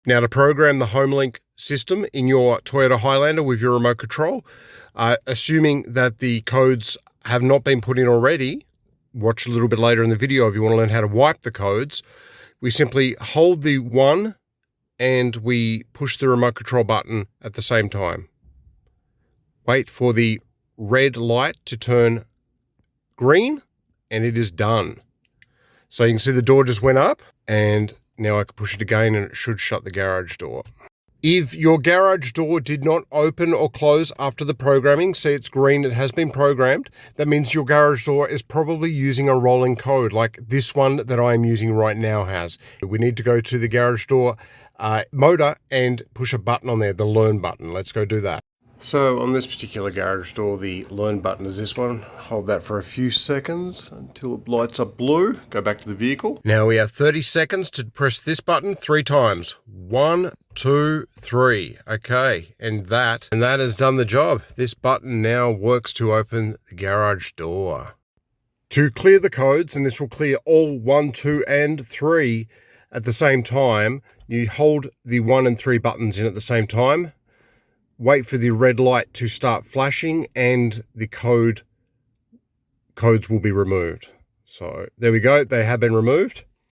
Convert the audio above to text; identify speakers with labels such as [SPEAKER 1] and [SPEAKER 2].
[SPEAKER 1] Now, to program the Homelink system in your Toyota Highlander with your remote control, assuming that the codes have not been put in already, watch a little bit later in the video if you want to learn how to wipe the codes. We simply hold the 1 and we push the remote control button at the same time. Wait for the red light to turn green and it is done. So you can see the door just went up, and now I can push it again and it should shut the garage door. If your garage door did not open or close after the programming, see it's green, it has been programmed, that means your garage door is probably using a rolling code like this one that I am using right now has. We need to go to the garage door motor and push a button on there, the learn button. Let's go do that. So on this particular garage door, the learn button is this one. Hold that for a few seconds until it lights up blue. Go back to the vehicle. Now we have 30 seconds to press this button 3 times. 1, 2, 3. Okay, and that has done the job. This button now works to open the garage door. To clear the codes, and this will clear all 1, 2, and 3 at the same time, you hold the 1 and 3 buttons in at the same time. Wait for the red light to start flashing and the codes will be removed. So there we go, they have been removed.